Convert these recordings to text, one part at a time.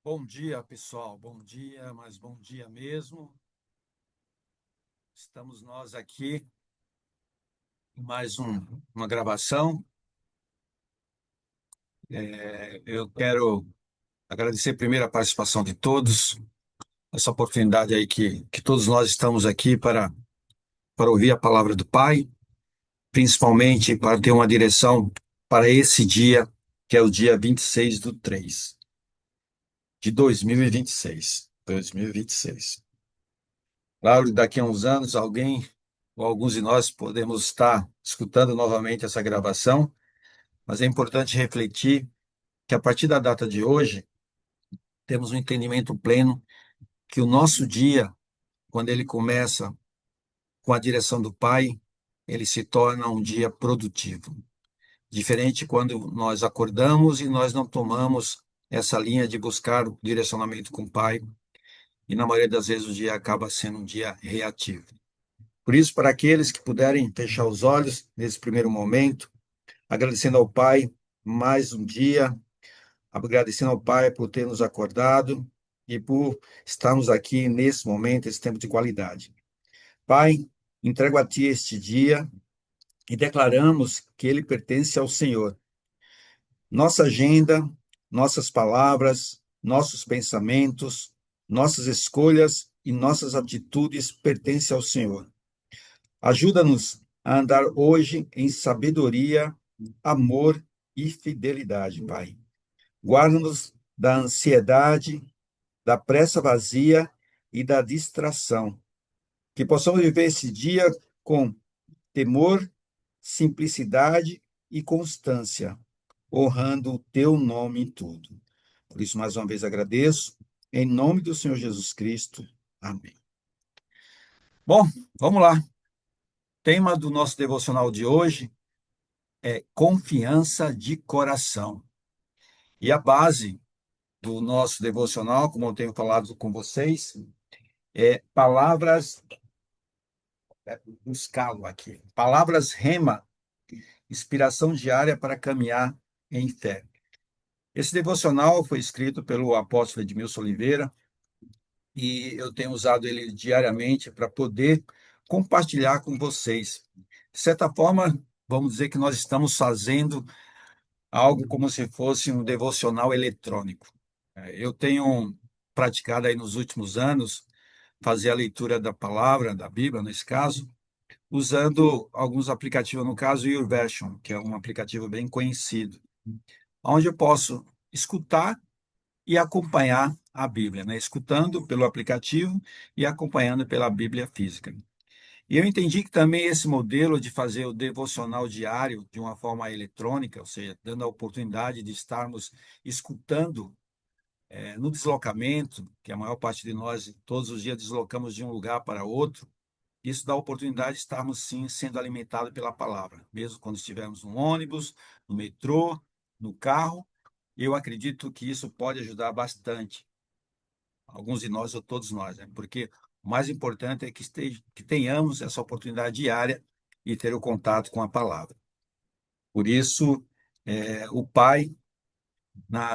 Bom dia, pessoal. Bom dia, mas bom dia mesmo. Estamos nós aqui em uma gravação. Eu quero agradecer primeiro a participação de todos, essa oportunidade aí que todos nós estamos aqui para ouvir a palavra do Pai, principalmente para ter uma direção para esse dia, que é o dia 26 do 3 de 2026. 2026. Claro, daqui a uns anos, alguém ou alguns de nós podemos estar escutando novamente essa gravação, mas é importante refletir que a partir da data de hoje, temos um entendimento pleno que o nosso dia, quando ele começa com a direção do Pai, ele se torna um dia produtivo. Diferente quando nós acordamos e nós não tomamos essa linha de buscar o direcionamento com o Pai, e na maioria das vezes o dia acaba sendo um dia reativo. Por isso, para aqueles que puderem fechar os olhos nesse primeiro momento, agradecendo ao Pai mais um dia, agradecendo ao Pai por ter nos acordado e por estarmos aqui nesse momento, esse tempo de qualidade. Pai, entrego a Ti este dia e declaramos que ele pertence ao Senhor. Nossa agenda, nossas palavras, nossos pensamentos, nossas escolhas e nossas atitudes pertencem ao Senhor. Ajuda-nos a andar hoje em sabedoria, amor e fidelidade, Pai. Guarda-nos da ansiedade, da pressa vazia e da distração. Que possamos viver esse dia com temor, simplicidade e constância, honrando o Teu nome em tudo. Por isso, mais uma vez, agradeço. Em nome do Senhor Jesus Cristo. Amém. Bom, vamos lá. O tema do nosso devocional de hoje é confiança de coração. E a base do nosso devocional, como eu tenho falado com vocês, é palavras, buscá-lo aqui, palavras rema, inspiração diária para caminhar em fé. Esse devocional foi escrito pelo apóstolo Edmilson Oliveira e eu tenho usado ele diariamente para poder compartilhar com vocês. De certa forma, vamos dizer que nós estamos fazendo algo como se fosse um devocional eletrônico. Eu tenho praticado aí nos últimos anos fazer a leitura da palavra, da Bíblia, nesse caso, usando alguns aplicativos, no caso, o YouVersion, que é um aplicativo bem conhecido, onde eu posso escutar e acompanhar a Bíblia, né? Escutando pelo aplicativo e acompanhando pela Bíblia física. E eu entendi que também esse modelo de fazer o devocional diário de uma forma eletrônica, ou seja, dando a oportunidade de estarmos escutando no deslocamento, que a maior parte de nós todos os dias deslocamos de um lugar para outro, isso dá a oportunidade de estarmos sim sendo alimentados pela palavra, mesmo quando estivermos no ônibus, no metrô, no carro. Eu acredito que isso pode ajudar bastante alguns de nós ou todos nós, né? Porque o mais importante é que tenhamos essa oportunidade diária e ter o contato com a palavra. Por isso, o Pai,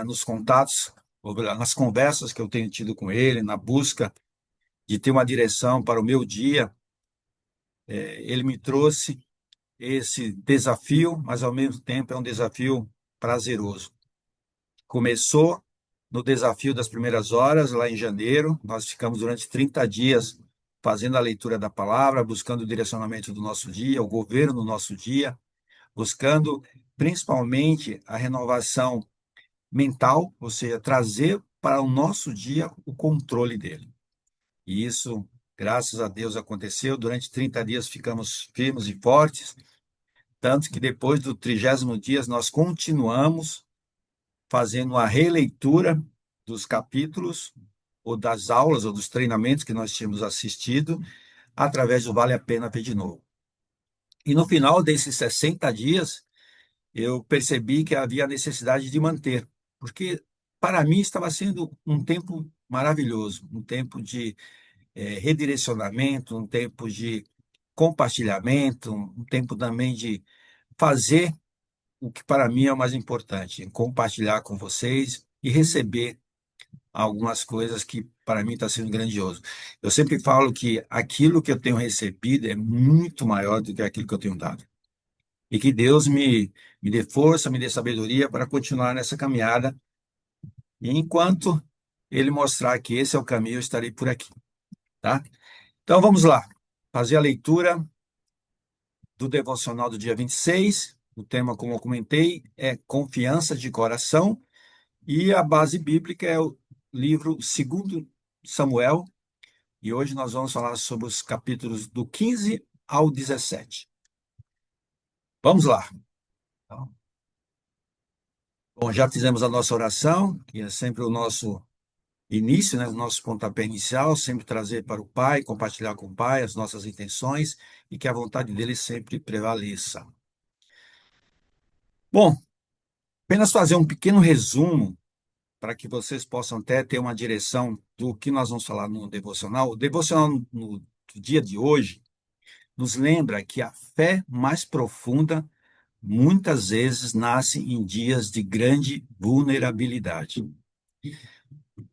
nos contatos, ou melhor, nas conversas que eu tenho tido com ele, na busca de ter uma direção para o meu dia, ele me trouxe esse desafio, mas ao mesmo tempo é um desafio prazeroso. Começou no desafio das primeiras horas, lá em janeiro. Nós ficamos durante 30 dias fazendo a leitura da palavra, buscando o direcionamento do nosso dia, o governo do nosso dia, buscando principalmente a renovação mental, ou seja, trazer para o nosso dia o controle dele. E isso, graças a Deus, aconteceu. Durante 30 dias ficamos firmes e fortes, tanto que depois do 30º dia nós continuamos fazendo uma releitura dos capítulos ou das aulas ou dos treinamentos que nós tínhamos assistido através do Vale a Pena Ver de Novo. E no final desses 60 dias, eu percebi que havia a necessidade de manter, porque para mim estava sendo um tempo maravilhoso, um tempo de redirecionamento, um tempo de compartilhamento, um tempo também de fazer o que para mim é o mais importante, compartilhar com vocês e receber algumas coisas que para mim está sendo grandioso. Eu sempre falo que aquilo que eu tenho recebido é muito maior do que aquilo que eu tenho dado. E que Deus me dê força, me dê sabedoria para continuar nessa caminhada. E enquanto Ele mostrar que esse é o caminho, eu estarei por aqui, tá? Então vamos lá, fazer a leitura do devocional do dia 26. O tema, como eu comentei, é confiança de coração. E a base bíblica é o livro segundo Samuel. E hoje nós vamos falar sobre os capítulos do 15 ao 17. Vamos lá. Bom, já fizemos a nossa oração, que é sempre o nosso início, né, o nosso pontapé inicial, sempre trazer para o Pai, compartilhar com o Pai as nossas intenções e que a vontade dele sempre prevaleça. Bom, apenas fazer um pequeno resumo para que vocês possam até ter uma direção do que nós vamos falar no devocional. O devocional no dia de hoje nos lembra que a fé mais profunda muitas vezes nasce em dias de grande vulnerabilidade.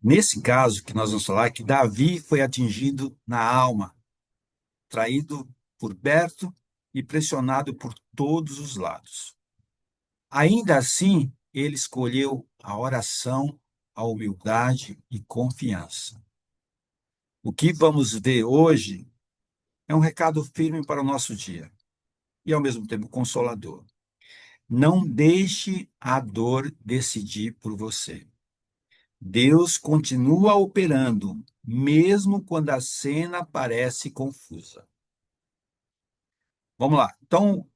Nesse caso que nós vamos falar, que Davi foi atingido na alma, traído por Berto e pressionado por todos os lados. Ainda assim, ele escolheu a oração, a humildade e confiança. O que vamos ver hoje é um recado firme para o nosso dia e, ao mesmo tempo, consolador. Não deixe a dor decidir por você. Deus continua operando, mesmo quando a cena parece confusa. Vamos lá. Então,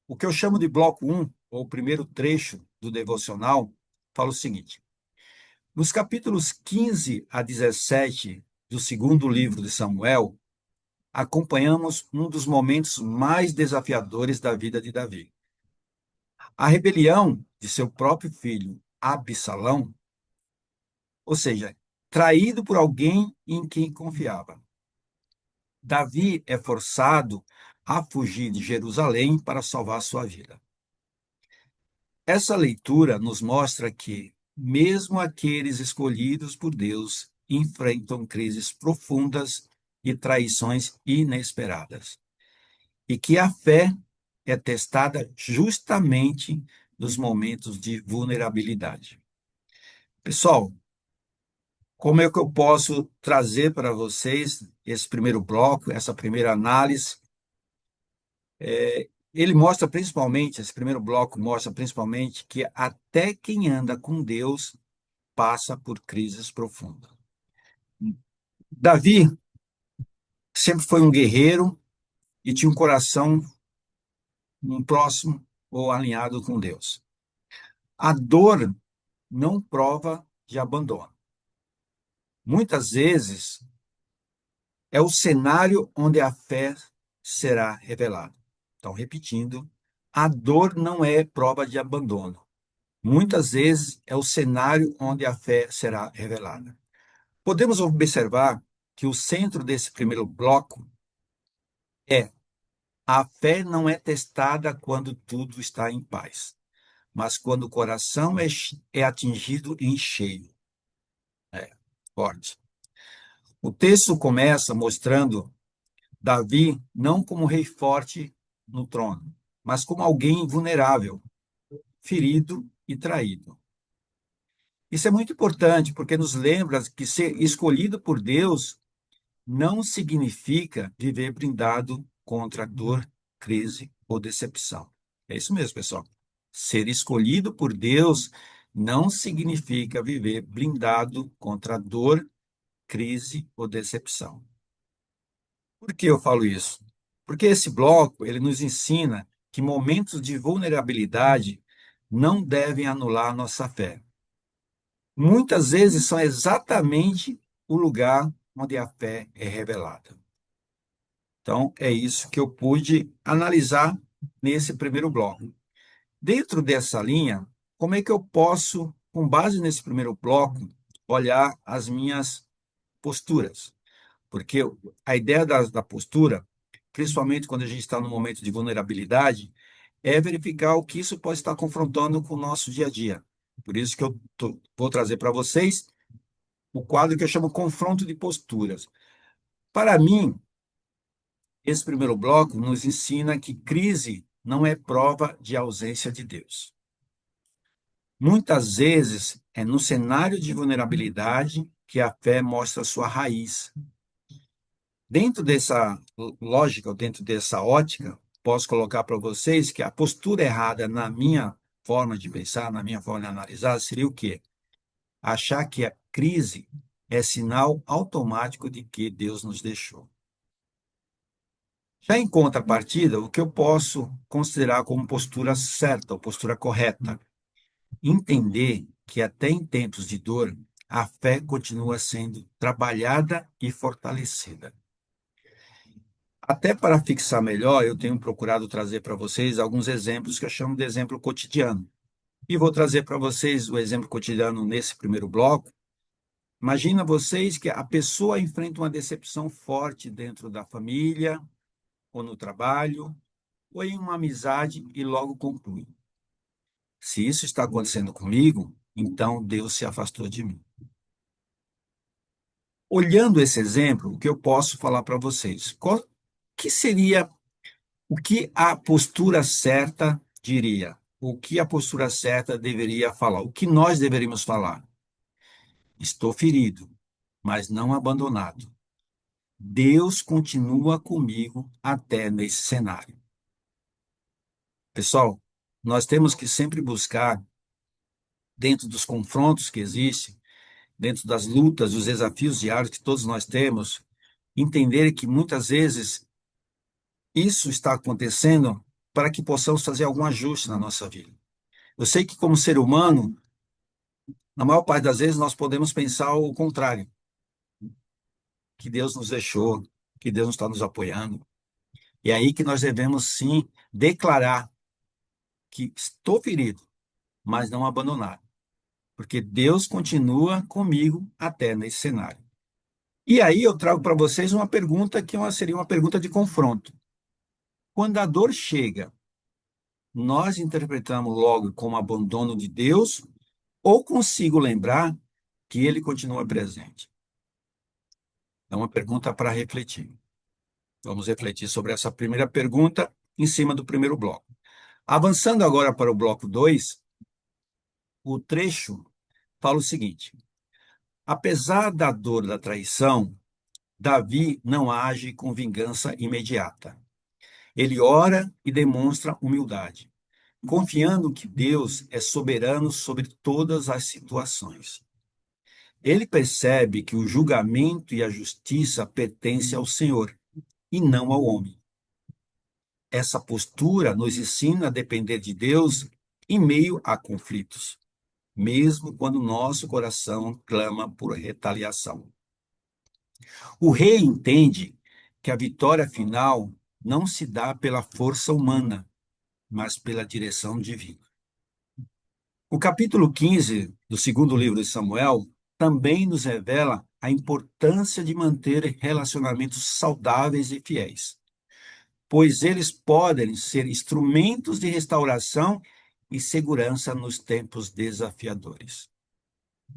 o que eu chamo de bloco 1, ou o primeiro trecho do devocional, fala o seguinte: nos capítulos 15 a 17 do segundo livro de Samuel, acompanhamos um dos momentos mais desafiadores da vida de Davi. A rebelião de seu próprio filho, Absalão, ou seja, traído por alguém em quem confiava. Davi é forçado a fugir de Jerusalém para salvar sua vida. Essa leitura nos mostra que, mesmo aqueles escolhidos por Deus enfrentam crises profundas e traições inesperadas, e que a fé é testada justamente nos momentos de vulnerabilidade. Pessoal, como é que eu posso trazer para vocês esse primeiro bloco, essa primeira análise? Ele mostra principalmente, esse primeiro bloco mostra principalmente que até quem anda com Deus passa por crises profundas. Davi sempre foi um guerreiro e tinha um coração próximo ou alinhado com Deus. A dor não prova de abandono. Muitas vezes é o cenário onde a fé será revelada. Então, repetindo, a dor não é prova de abandono. Muitas vezes é o cenário onde a fé será revelada. Podemos observar que o centro desse primeiro bloco é: a fé não é testada quando tudo está em paz, mas quando o coração é atingido em cheio. É, forte. O texto começa mostrando Davi não como rei forte no trono, mas como alguém vulnerável, ferido e traído. Isso é muito importante porque nos lembra que ser escolhido por Deus não significa viver blindado contra dor, crise ou decepção. É isso mesmo, pessoal. Ser escolhido por Deus não significa viver blindado contra dor, crise ou decepção. Por que eu falo isso? Porque esse bloco, ele nos ensina que momentos de vulnerabilidade não devem anular nossa fé. Muitas vezes são exatamente o lugar onde a fé é revelada. Então, é isso que eu pude analisar nesse primeiro bloco. Dentro dessa linha, como é que eu posso, com base nesse primeiro bloco, olhar as minhas posturas? Porque a ideia da postura, principalmente quando a gente está num momento de vulnerabilidade, é verificar o que isso pode estar confrontando com o nosso dia a dia. Por isso que eu vou trazer para vocês o quadro que eu chamo Confronto de Posturas. Para mim, esse primeiro bloco nos ensina que crise não é prova de ausência de Deus. Muitas vezes é no cenário de vulnerabilidade que a fé mostra sua raiz. Dentro dessa lógica, ou dentro dessa ótica, posso colocar para vocês que a postura errada na minha forma de pensar, na minha forma de analisar, seria o quê? Achar que a crise é sinal automático de que Deus nos deixou. Já em contrapartida, o que eu posso considerar como postura certa, ou postura correta? Entender que até em tempos de dor, a fé continua sendo trabalhada e fortalecida. Até para fixar melhor, eu tenho procurado trazer para vocês alguns exemplos que eu chamo de exemplo cotidiano. E vou trazer para vocês o exemplo cotidiano nesse primeiro bloco. Imagina vocês que a pessoa enfrenta uma decepção forte dentro da família, ou no trabalho, ou em uma amizade e logo conclui: se isso está acontecendo comigo, então Deus se afastou de mim. Olhando esse exemplo, o que eu posso falar para vocês? Que seria o que a postura certa diria? O que a postura certa deveria falar? O que nós deveríamos falar? Estou ferido, mas não abandonado. Deus continua comigo até nesse cenário. Pessoal, nós temos que sempre buscar, dentro dos confrontos que existem, dentro das lutas, dos desafios diários que todos nós temos, entender que muitas vezes isso está acontecendo para que possamos fazer algum ajuste na nossa vida. Eu sei que, como ser humano, na maior parte das vezes nós podemos pensar o contrário, que Deus nos deixou, que Deus não está nos apoiando. E é aí que nós devemos, sim, declarar que estou ferido, mas não abandonado, porque Deus continua comigo até nesse cenário. E aí eu trago para vocês uma pergunta que seria uma pergunta de confronto. Quando a dor chega, nós interpretamos logo como abandono de Deus ou consigo lembrar que Ele continua presente? É uma pergunta para refletir. Vamos refletir sobre essa primeira pergunta em cima do primeiro bloco. Avançando agora para o bloco 2, o trecho fala o seguinte: apesar da dor da traição, Davi não age com vingança imediata. Ele ora e demonstra humildade, confiando que Deus é soberano sobre todas as situações. Ele percebe que o julgamento e a justiça pertencem ao Senhor e não ao homem. Essa postura nos ensina a depender de Deus em meio a conflitos, mesmo quando nosso coração clama por retaliação. O rei entende que a vitória final não se dá pela força humana, mas pela direção divina. O capítulo 15 do segundo livro de Samuel também nos revela a importância de manter relacionamentos saudáveis e fiéis, pois eles podem ser instrumentos de restauração e segurança nos tempos desafiadores.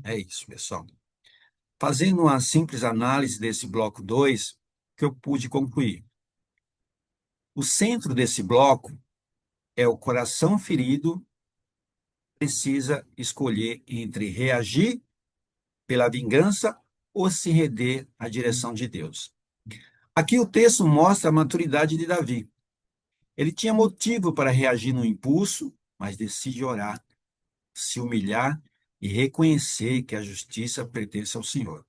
É isso, pessoal. Fazendo uma simples análise desse bloco 2, que eu pude concluir. O centro desse bloco é o coração ferido, precisa escolher entre reagir pela vingança ou se render à direção de Deus. Aqui o texto mostra a maturidade de Davi. Ele tinha motivo para reagir no impulso, mas decide orar, se humilhar e reconhecer que a justiça pertence ao Senhor.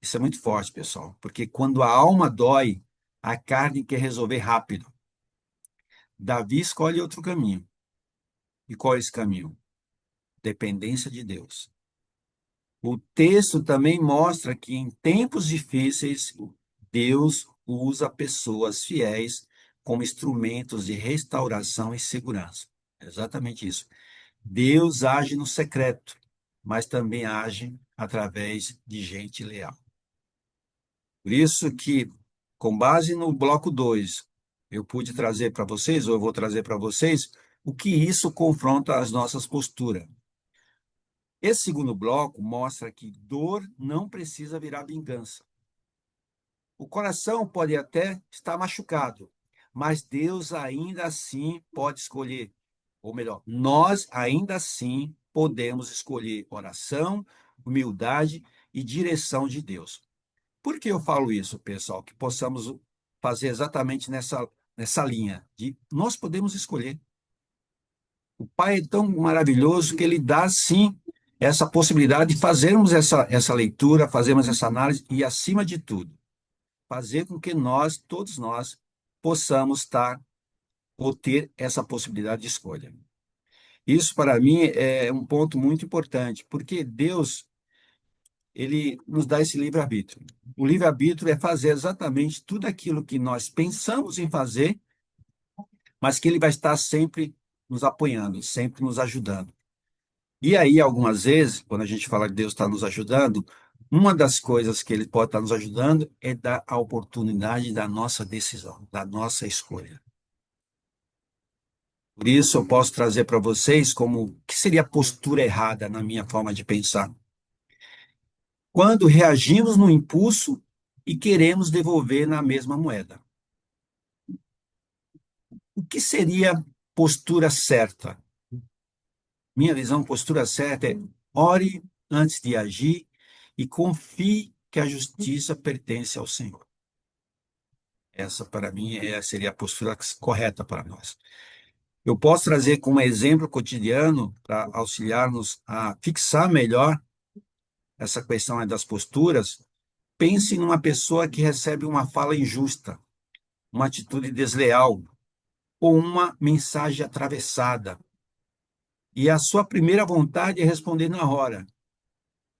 Isso é muito forte, pessoal, porque quando a alma dói, a carne quer resolver rápido. Davi escolhe outro caminho. E qual é esse caminho? Dependência de Deus. O texto também mostra que em tempos difíceis, Deus usa pessoas fiéis como instrumentos de restauração e segurança. É exatamente isso. Deus age no secreto, mas também age através de gente leal. Por isso que, com base no bloco 2, eu pude trazer para vocês, ou eu vou trazer para vocês, o que isso confronta as nossas posturas. Esse segundo bloco mostra que dor não precisa virar vingança. O coração pode até estar machucado, mas Deus ainda assim pode escolher. Ou melhor, nós ainda assim podemos escolher oração, humildade e direção de Deus. Por que eu falo isso, pessoal? Que possamos fazer exatamente nessa linha de nós podemos escolher. O Pai é tão maravilhoso que ele dá sim essa possibilidade de fazermos essa leitura, fazermos essa análise e, acima de tudo, fazer com que nós, todos nós, possamos estar ou ter essa possibilidade de escolha. Isso, para mim, é um ponto muito importante, porque Deus, ele nos dá esse livre-arbítrio. O livre-arbítrio é fazer exatamente tudo aquilo que nós pensamos em fazer, mas que ele vai estar sempre nos apoiando, sempre nos ajudando. E aí, algumas vezes, quando a gente fala que Deus está nos ajudando, uma das coisas que ele pode estar nos ajudando é dar a oportunidade da nossa decisão, da nossa escolha. Por isso, eu posso trazer para vocês como o que seria a postura errada na minha forma de pensar. Quando reagimos no impulso e queremos devolver na mesma moeda. O que seria postura certa? Minha visão, postura certa é ore antes de agir e confie que a justiça pertence ao Senhor. Essa, para mim, seria a postura correta para nós. Eu posso trazer como exemplo cotidiano para auxiliar-nos a fixar melhor essa questão das posturas. Pense numa pessoa que recebe uma fala injusta, uma atitude desleal ou uma mensagem atravessada. E a sua primeira vontade é responder na hora,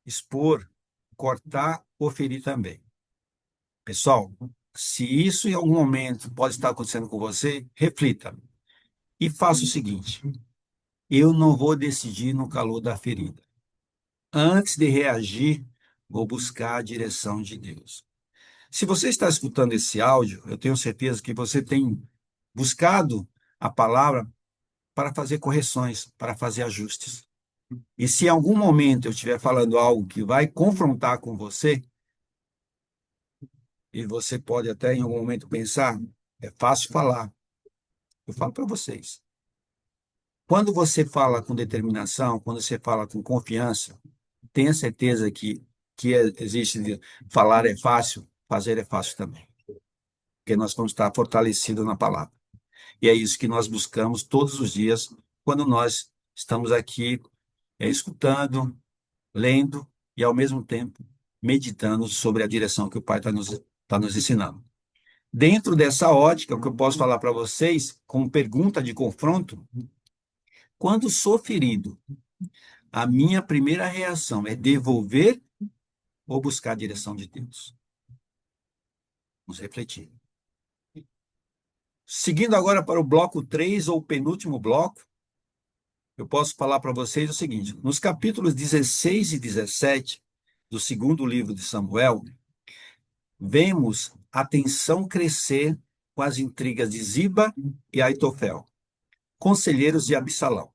expor, cortar ou ferir também. Pessoal, se isso em algum momento pode estar acontecendo com você, reflita e faça o seguinte: eu não vou decidir no calor da ferida. Antes de reagir, vou buscar a direção de Deus. Se você está escutando esse áudio, eu tenho certeza que você tem buscado a palavra para fazer correções, para fazer ajustes. E se em algum momento eu estiver falando algo que vai confrontar com você, e você pode até em algum momento pensar, é fácil falar. Eu falo para vocês. Quando você fala com determinação, quando você fala com confiança, tenha certeza que existe falar é fácil, fazer é fácil também. Porque nós vamos estar fortalecidos na palavra. E é isso que nós buscamos todos os dias quando nós estamos aqui escutando, lendo e, ao mesmo tempo, meditando sobre a direção que o Pai está nos ensinando. Dentro dessa ótica, o que eu posso falar para vocês, como pergunta de confronto, quando sou ferido, a minha primeira reação é devolver ou buscar a direção de Deus? Vamos refletir. Seguindo agora para o bloco 3 ou penúltimo bloco, eu posso falar para vocês o seguinte: nos capítulos 16 e 17 do segundo livro de Samuel, vemos a tensão crescer com as intrigas de Ziba e Aitofel, conselheiros de Absalão.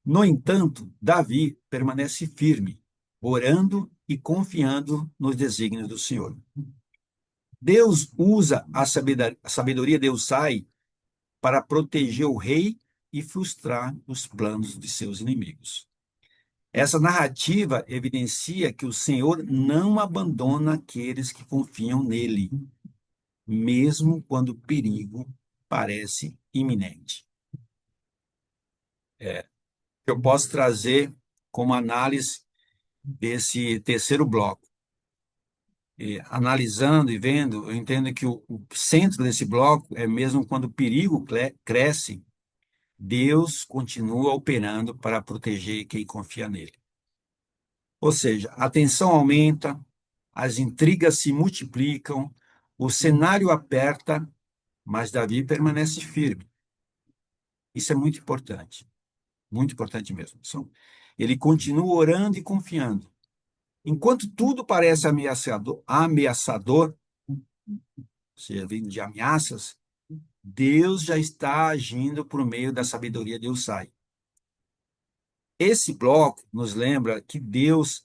No entanto, Davi permanece firme, orando e confiando nos desígnios do Senhor. Deus usa a sabedoria de Usai para proteger o rei e frustrar os planos de seus inimigos. Essa narrativa evidencia que o Senhor não abandona aqueles que confiam nele, mesmo quando o perigo parece iminente. Eu posso trazer como análise desse terceiro bloco. Analisando e vendo, eu entendo que o centro desse bloco é mesmo quando o perigo cresce, Deus continua operando para proteger quem confia nele. Ou seja, a tensão aumenta, as intrigas se multiplicam, o cenário aperta, mas Davi permanece firme. Isso é muito importante mesmo. Ele continua orando e confiando. Enquanto tudo parece ameaçador, servindo de ameaças, Deus já está agindo por meio da sabedoria de Usai. Esse bloco nos lembra que Deus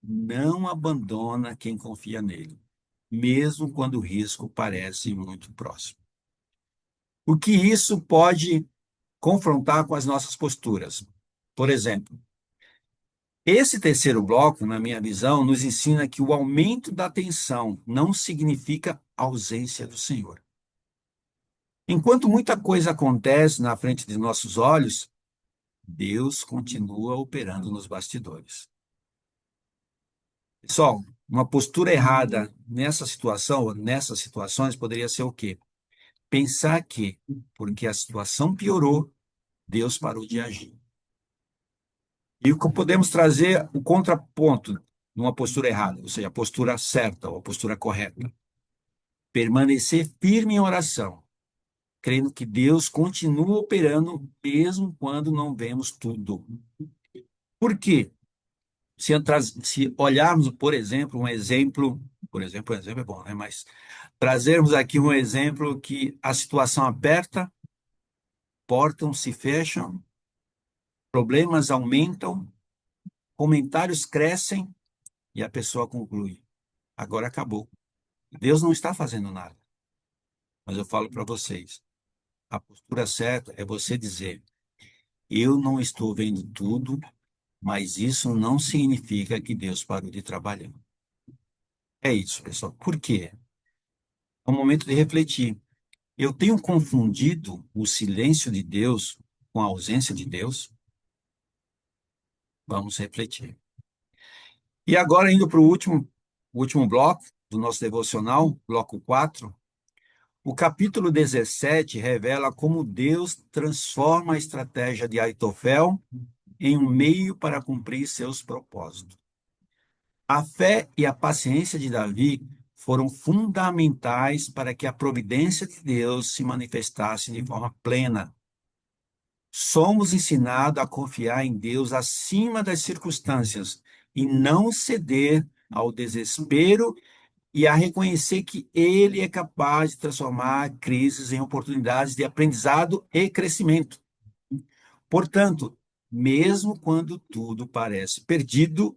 não abandona quem confia nele, mesmo quando o risco parece muito próximo. O que isso pode confrontar com as nossas posturas? Por exemplo, esse terceiro bloco, na minha visão, nos ensina que o aumento da tensão não significa ausência do Senhor. Enquanto muita coisa acontece na frente de nossos olhos, Deus continua operando nos bastidores. Pessoal, uma postura errada nessa situação, ou nessas situações, poderia ser o quê? Pensar que, porque a situação piorou, Deus parou de agir. E podemos trazer o contraponto numa postura errada, ou seja, a postura certa ou a postura correta. Permanecer firme em oração, crendo que Deus continua operando mesmo quando não vemos tudo. Por quê? Se olharmos, por exemplo, um exemplo é bom, né? Mas trazermos aqui um exemplo que a situação aperta, portas se fecham, problemas aumentam, comentários crescem e a pessoa conclui: agora acabou. Deus não está fazendo nada. Mas eu falo para vocês, a postura certa é você dizer: eu não estou vendo tudo, mas isso não significa que Deus parou de trabalhar. É isso, pessoal. Por quê? É um momento de refletir. Eu tenho confundido o silêncio de Deus com a ausência de Deus? Vamos refletir. E agora, indo para o último bloco do nosso devocional, bloco 4, o capítulo 17 revela como Deus transforma a estratégia de Aitofel em um meio para cumprir seus propósitos. A fé e a paciência de Davi foram fundamentais para que a providência de Deus se manifestasse de forma plena. Somos ensinados a confiar em Deus acima das circunstâncias e não ceder ao desespero e a reconhecer que Ele é capaz de transformar crises em oportunidades de aprendizado e crescimento. Portanto, mesmo quando tudo parece perdido,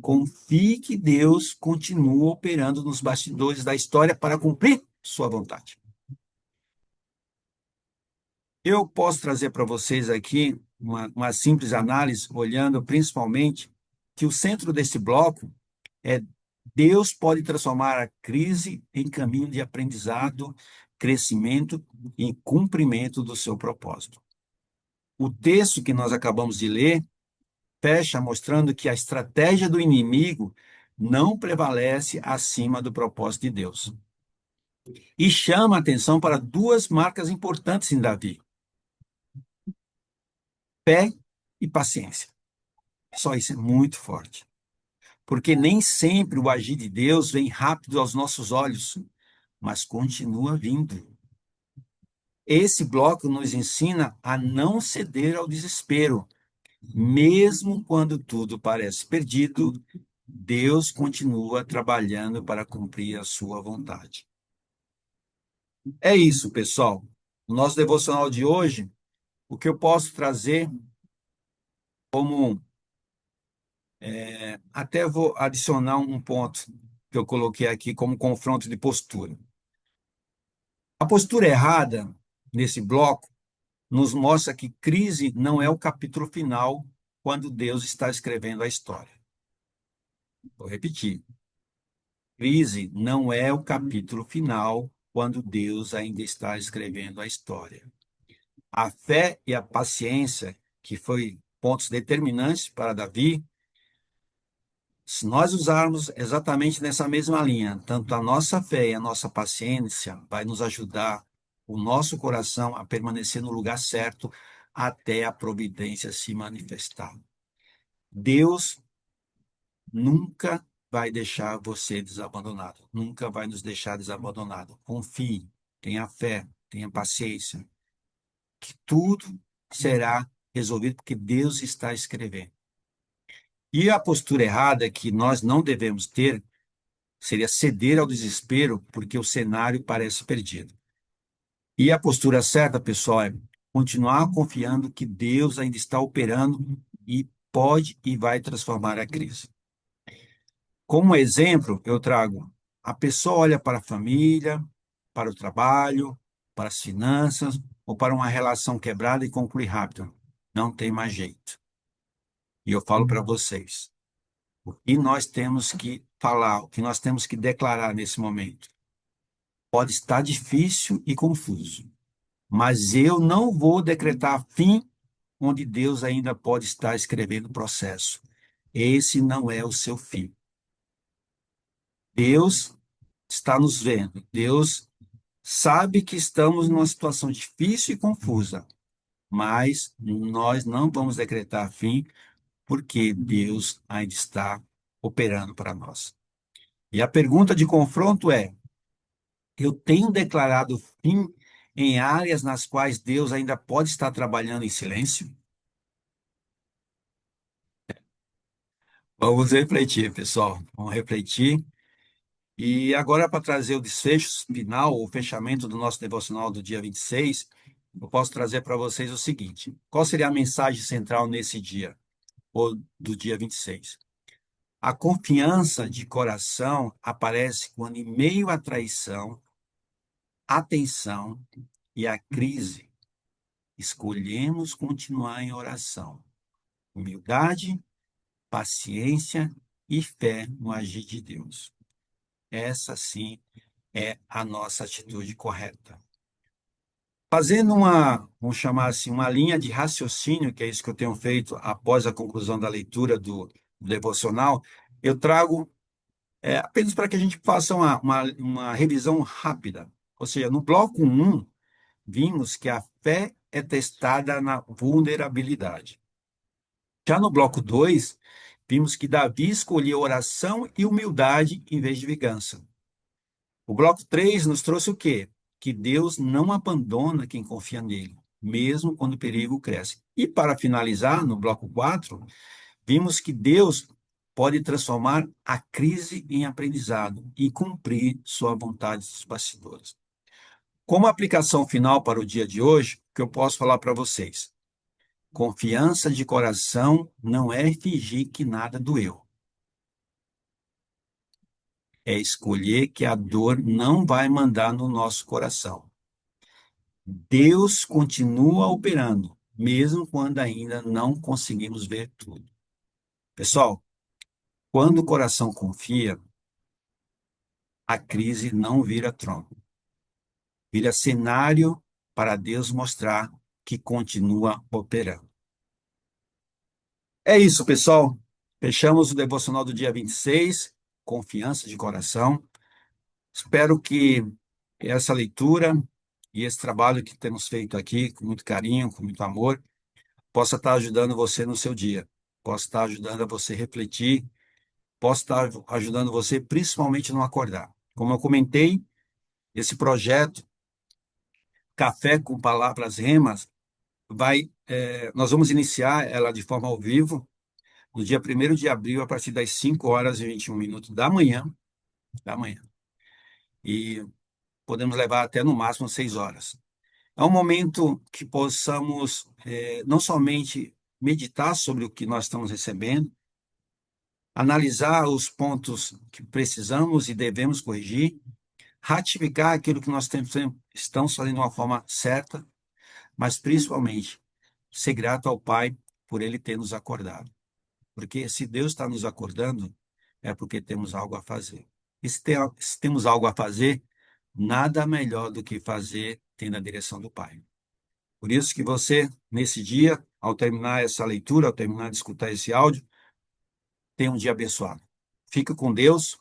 confie que Deus continua operando nos bastidores da história para cumprir sua vontade. Eu posso trazer para vocês aqui uma simples análise, olhando principalmente que o centro desse bloco é: Deus pode transformar a crise em caminho de aprendizado, crescimento e cumprimento do seu propósito. O texto que nós acabamos de ler fecha mostrando que a estratégia do inimigo não prevalece acima do propósito de Deus. E chama a atenção para duas marcas importantes em Davi: fé e paciência. Só isso é muito forte. Porque nem sempre o agir de Deus vem rápido aos nossos olhos, mas continua vindo. Esse bloco nos ensina a não ceder ao desespero. Mesmo quando tudo parece perdido, Deus continua trabalhando para cumprir a sua vontade. É isso, pessoal. No nosso devocional de hoje, o que eu posso trazer como. Até vou adicionar um ponto que eu coloquei aqui como confronto de postura. A postura errada nesse bloco nos mostra que crise não é o capítulo final quando Deus está escrevendo a história. Vou repetir. Crise não é o capítulo final quando Deus ainda está escrevendo a história. A fé e a paciência, que foi pontos determinantes para Davi, se nós usarmos exatamente nessa mesma linha, tanto a nossa fé e a nossa paciência vai nos ajudar o nosso coração a permanecer no lugar certo até a providência se manifestar. Deus nunca vai deixar você desabandonado, nunca vai nos deixar desabandonado. Confie, tenha fé, tenha paciência, que tudo será resolvido porque Deus está escrevendo. E a postura errada que nós não devemos ter seria ceder ao desespero porque o cenário parece perdido. E a postura certa, pessoal, é continuar confiando que Deus ainda está operando e pode e vai transformar a crise. Como exemplo, eu trago: a pessoa olha para a família, para o trabalho, para as finanças ou para uma relação quebrada e conclui rápido. Não tem mais jeito. E eu falo para vocês, o que nós temos que falar, o que nós temos que declarar nesse momento. Pode estar difícil e confuso, mas eu não vou decretar fim onde Deus ainda pode estar escrevendo o processo. Esse não é o seu fim. Deus está nos vendo. Deus sabe que estamos numa situação difícil e confusa, mas nós não vamos decretar fim, porque Deus ainda está operando para nós. E a pergunta de confronto é: eu tenho declarado fim em áreas nas quais Deus ainda pode estar trabalhando em silêncio? Vamos refletir, pessoal. Vamos refletir. E agora, para trazer o desfecho final, o fechamento do nosso devocional do dia 26, eu posso trazer para vocês o seguinte: qual seria a mensagem central nesse dia, ou do dia 26? A confiança de coração aparece quando, em meio à traição, à tensão e à crise, escolhemos continuar em oração, humildade, paciência e fé no agir de Deus. Essa sim é a nossa atitude correta. Fazendo vamos chamar assim, uma linha de raciocínio, que é isso que eu tenho feito após a conclusão da leitura do devocional, eu trago apenas para que a gente faça uma revisão rápida. Ou seja, no bloco um, vimos que a fé é testada na vulnerabilidade. Já no bloco 2, vimos que Davi escolheu oração e humildade em vez de vingança. O bloco 3 nos trouxe o quê? Que Deus não abandona quem confia nele, mesmo quando o perigo cresce. E para finalizar, no bloco 4, vimos que Deus pode transformar a crise em aprendizado e cumprir sua vontade dos bastidores. Como aplicação final para o dia de hoje, o que eu posso falar para vocês? Confiança de coração não é fingir que nada doeu. É escolher que a dor não vai mandar no nosso coração. Deus continua operando, mesmo quando ainda não conseguimos ver tudo. Pessoal, quando o coração confia, a crise não vira trono. Vira cenário para Deus mostrar que continua operando. É isso, pessoal. Fechamos o devocional do dia 26, confiança de coração. Espero que essa leitura e esse trabalho que temos feito aqui, com muito carinho, com muito amor, possa estar ajudando você no seu dia, possa estar ajudando a você refletir, possa estar ajudando você principalmente no acordar. Como eu comentei, esse projeto Café com Palavras Remas nós vamos iniciar ela de forma ao vivo no dia 1º de abril, a partir das 5h21 da manhã, e podemos levar até no máximo 6 horas. É um momento que possamos não somente meditar sobre o que nós estamos recebendo, analisar os pontos que precisamos e devemos corrigir, ratificar aquilo que nós estamos fazendo de uma forma certa, mas principalmente ser grato ao Pai por Ele ter nos acordado. Porque se Deus está nos acordando, é porque temos algo a fazer. E se temos algo a fazer, nada melhor do que fazer tendo a direção do Pai. Por isso que você, nesse dia, ao terminar essa leitura, ao terminar de escutar esse áudio, tenha um dia abençoado. Fique com Deus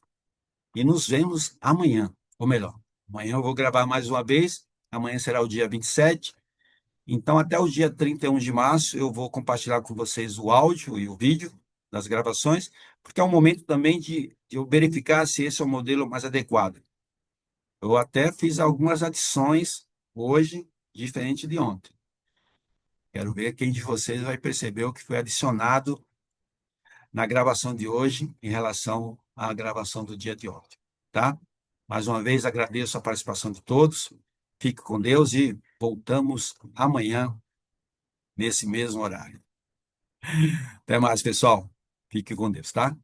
e nos vemos amanhã. Ou melhor, amanhã eu vou gravar mais uma vez. Amanhã será o dia 27. Então, até o dia 31 de março, eu vou compartilhar com vocês o áudio e o vídeo das gravações, porque é um momento também de eu verificar se esse é o modelo mais adequado. Eu até fiz algumas adições hoje, diferente de ontem. Quero ver quem de vocês vai perceber o que foi adicionado na gravação de hoje em relação à gravação do dia de ontem, tá? Mais uma vez, agradeço a participação de todos. Fique com Deus e voltamos amanhã nesse mesmo horário. Até mais, pessoal. Fique com Deus, tá?